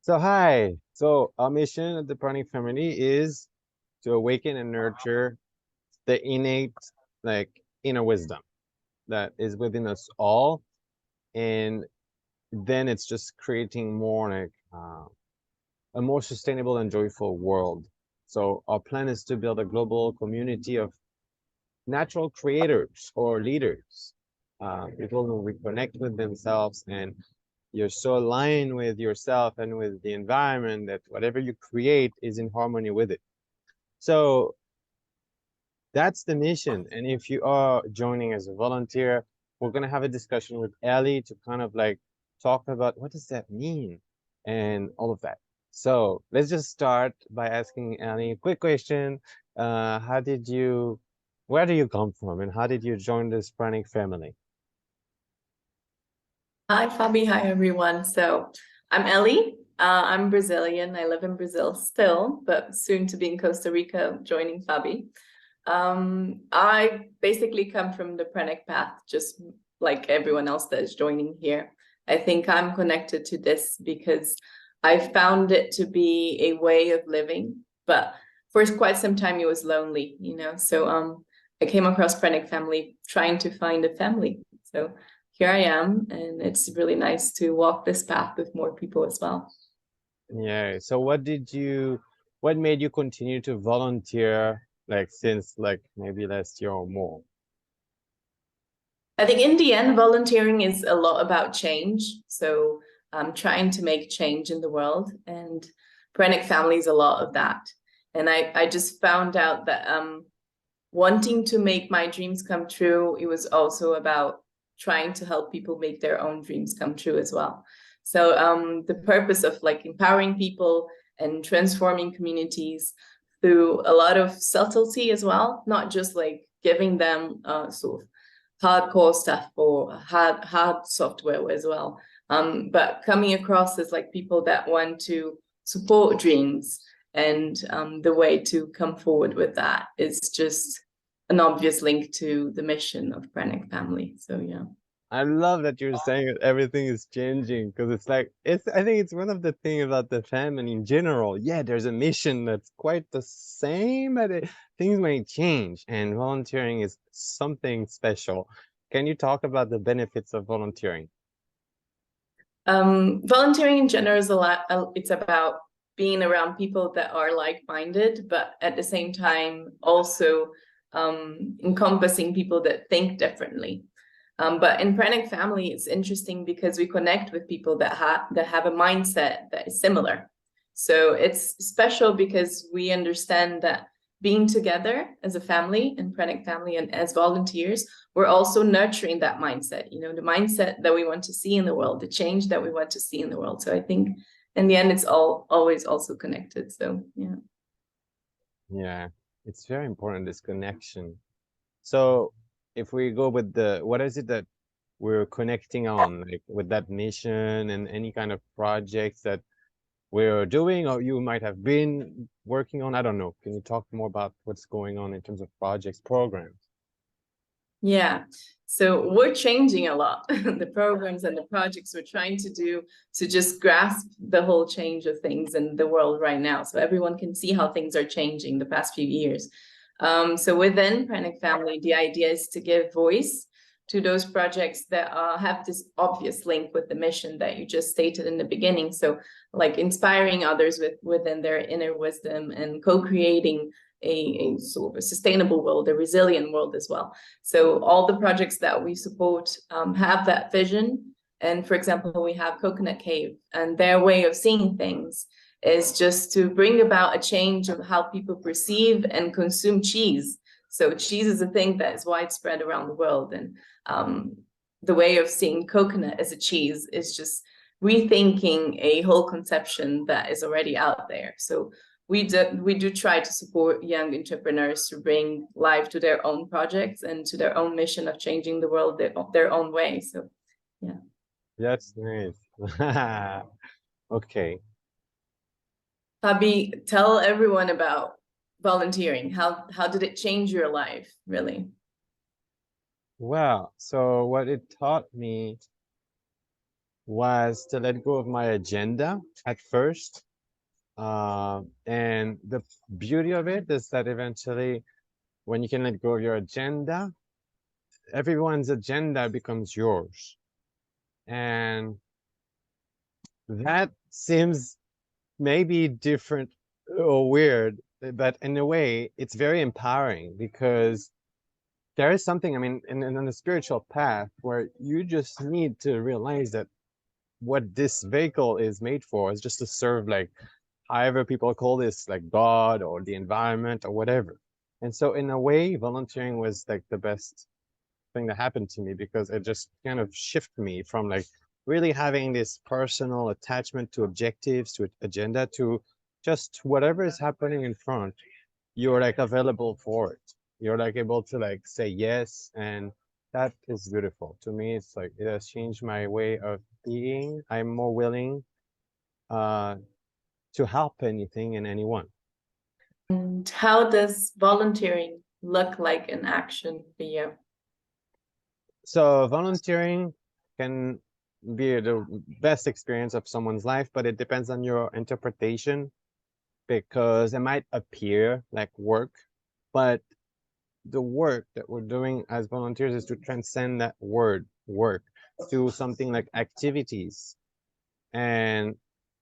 So hi. So our mission at the Pranic Family is to awaken and nurture the innate, like inner wisdom that is within us all, and then it's just creating more like a more sustainable and joyful world. So our plan is to build a global community of natural creators or leaders, people who reconnect with themselves and you're so aligned with yourself and with the environment that whatever you create is in harmony with it. So that's the mission. And if you are joining as a volunteer, we're going to have a discussion with Ellie to kind of like talk about what does that mean and all of that. So let's just start by asking Ellie a quick question. How did you, where do you come from and how did you join this Pranic family? Hi, Fabi. Hi, everyone. So I'm Ellie. I'm Brazilian. I live in Brazil still, but soon to be in Costa Rica, joining Fabi. I basically come from the Pranic path, just like everyone else that is joining here. I think I'm connected to this because I found it to be a way of living, but for quite some time it was lonely, So I came across Pranic Family trying to find a family. So here I am, and it's really nice to walk this path with more people as well. Yeah. So what made you continue to volunteer like since like maybe last year or more? I think in the end, volunteering is a lot about change. So I'm trying to make change in the world, and Pranic Family is a lot of that. And I just found out that wanting to make my dreams come true, it was also about trying to help people make their own dreams come true as well. So the purpose of like empowering people and transforming communities through a lot of subtlety as well, not just like giving them sort of hardcore stuff or hard software as well, but coming across as like people that want to support dreams, and the way to come forward with that is just an obvious link to the mission of Pranic Family. So yeah. I love that you're saying that everything is changing because it's like it's I think it's one of the things about the family in general. Yeah, there's a mission that's quite the same, but things may change, and volunteering is something special. Can you talk about the benefits of volunteering? Volunteering in general is a lot. It's about being around people that are like-minded, but at the same time also encompassing people that think differently. But in Pranic Family, it's interesting because we connect with people that have a mindset that is similar. So it's special because we understand that being together as a family in Pranic Family and as volunteers, we're also nurturing that mindset, the mindset that we want to see in the world, the change that we want to see in the world. So I think in the end, it's all always also connected. So yeah. Yeah, it's very important, this connection. So if we go with the what is it that we're connecting on, like with that mission and any kind of projects that we're doing or you might have been working on? I don't know. Can you talk more about what's going on in terms of projects, programs? Yeah. So we're changing a lot. The programs and the projects we're trying to do to just grasp the whole change of things in the world right now. So everyone can see how things are changing the past few years. So within Pranic Family, the idea is to give voice to those projects that have this obvious link with the mission that you just stated in the beginning. So like inspiring others within their inner wisdom and co-creating a sort of a sustainable world, a resilient world as well. So all the projects that we support have that vision. And for example, we have Coconut Cave, and their way of seeing things is just to bring about a change of how people perceive and consume cheese. So cheese is a thing that is widespread around the world, and the way of seeing coconut as a cheese is just rethinking a whole conception that is already out there. So we do try to support young entrepreneurs to bring life to their own projects and to their own mission of changing the world their own way. So yeah. That's nice. Okay. Fabi, tell everyone about volunteering. How did it change your life, really? Well, so what it taught me was to let go of my agenda at first. And the beauty of it is that eventually, when you can let go of your agenda, everyone's agenda becomes yours. And that seems maybe different or weird, but in a way, it's very empowering because there is something, I mean, in the spiritual path where you just need to realize that what this vehicle is made for is just to serve, like, however people call this, like God or the environment or whatever. And so in a way, volunteering was like the best thing that happened to me because it just kind of shifted me from like really having this personal attachment to objectives, to agenda, to just whatever is happening in front, you're like available for it. You're like able to like say yes, and that is beautiful. To me, it's like it has changed my way of being. I'm more willing uh to help anything and anyone. And how does volunteering look like in action for you? So volunteering can be the best experience of someone's life, but it depends on your interpretation because it might appear like work, but the work that we're doing as volunteers is to transcend that word work to something like activities. And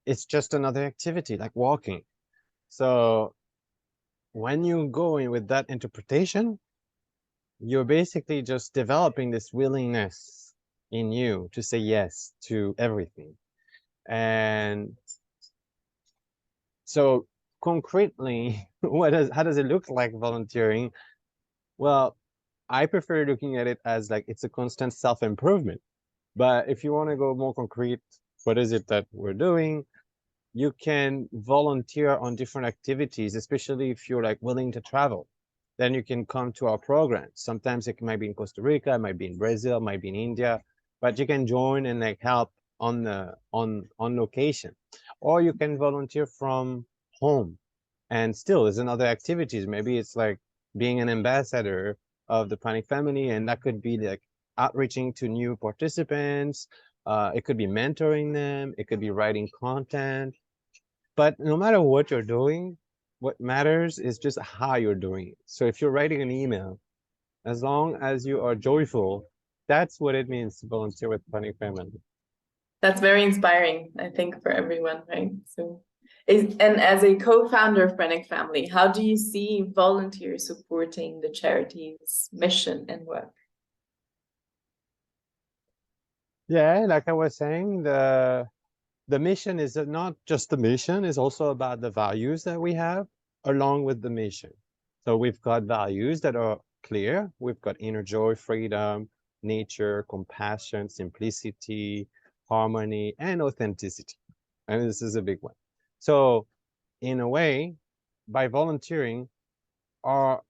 it's just another activity like walking. So when you go in with that interpretation, you're basically just developing this willingness in you to say yes to everything. And so concretely, how does it look like volunteering? Well, I prefer looking at it as like it's a constant self-improvement. But if you want to go more concrete, what is it that we're doing? You can volunteer on different activities, especially if you're like willing to travel. Then you can come to our programs. Sometimes it might be in Costa Rica, it might be in Brazil, it might be in India, but you can join and like help on the on location. Or you can volunteer from home. And still there's another activities. Maybe it's like being an ambassador of the Pranic family, and that could be like outreaching to new participants. It could be mentoring them, it could be writing content, but no matter what you're doing, what matters is just how you're doing it. So if you're writing an email, as long as you are joyful, that's what it means to volunteer with Pranic Family. That's very inspiring, I think, for everyone, right? So, and as a co-founder of Pranic Family, how do you see volunteers supporting the charity's mission and work? Yeah, like I was saying, the mission is not just the mission, it's also about the values that we have along with the mission. So we've got values that are clear. We've got inner joy, freedom, nature, compassion, simplicity, harmony, and authenticity. And this is a big one. So in a way, by volunteering, our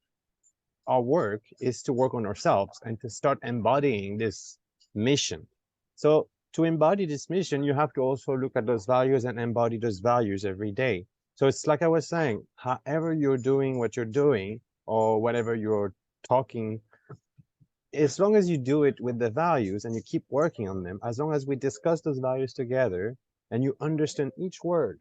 our work is to work on ourselves and to start embodying this mission. So to embody this mission, you have to also look at those values and embody those values every day. So it's like I was saying, however you're doing what you're doing or whatever you're talking, as long as you do it with the values and you keep working on them, as long as we discuss those values together and you understand each word,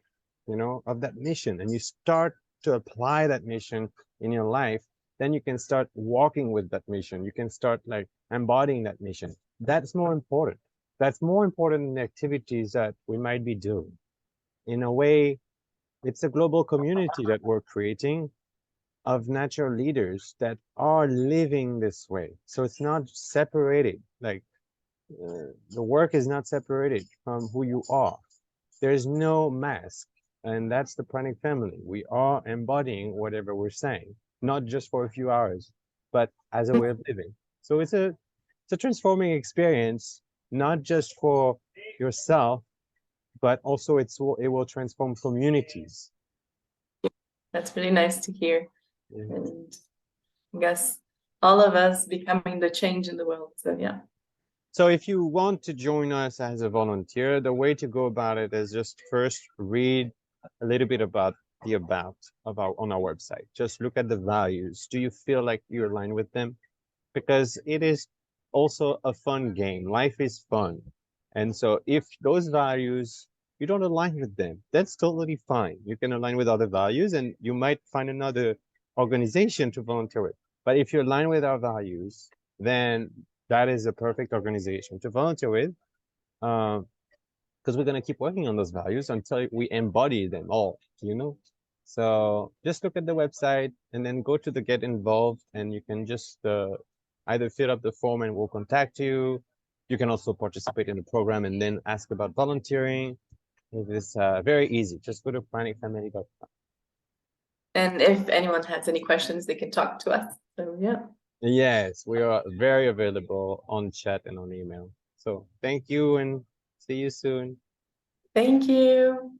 of that mission, and you start to apply that mission in your life, then you can start walking with that mission. You can start like embodying that mission. That's more important. That's more important than the activities that we might be doing. In a way, it's a global community that we're creating of natural leaders that are living this way. So it's not separated. Like the work is not separated from who you are. There's no mask. And that's the Pranic family. We are embodying whatever we're saying, not just for a few hours, but as a way of living. So it's a transforming experience, not just for yourself, but also it will transform communities. That's really nice to hear. Yeah. And I guess all of us becoming the change in the world. So yeah. So if you want to join us as a volunteer, the way to go about it is just first read a little bit about the about of on our website. Just look at the values. Do you feel like you align with them? Because it is also a fun game. Life is fun. And so if those values, you don't align with them, that's totally fine. You can align with other values and you might find another organization to volunteer with. But if you align with our values, then that is a perfect organization to volunteer with. Because we're going to keep working on those values until we embody them all, you know? So just look at the website and then go to the get involved, and you can just either fill up the form and we'll contact you. You can also participate in the program and then ask about volunteering. It is very easy. Just go to pranicfamily.com. And if anyone has any questions, they can talk to us. So yeah. Yes, we are very available on chat and on email. So thank you and see you soon. Thank you.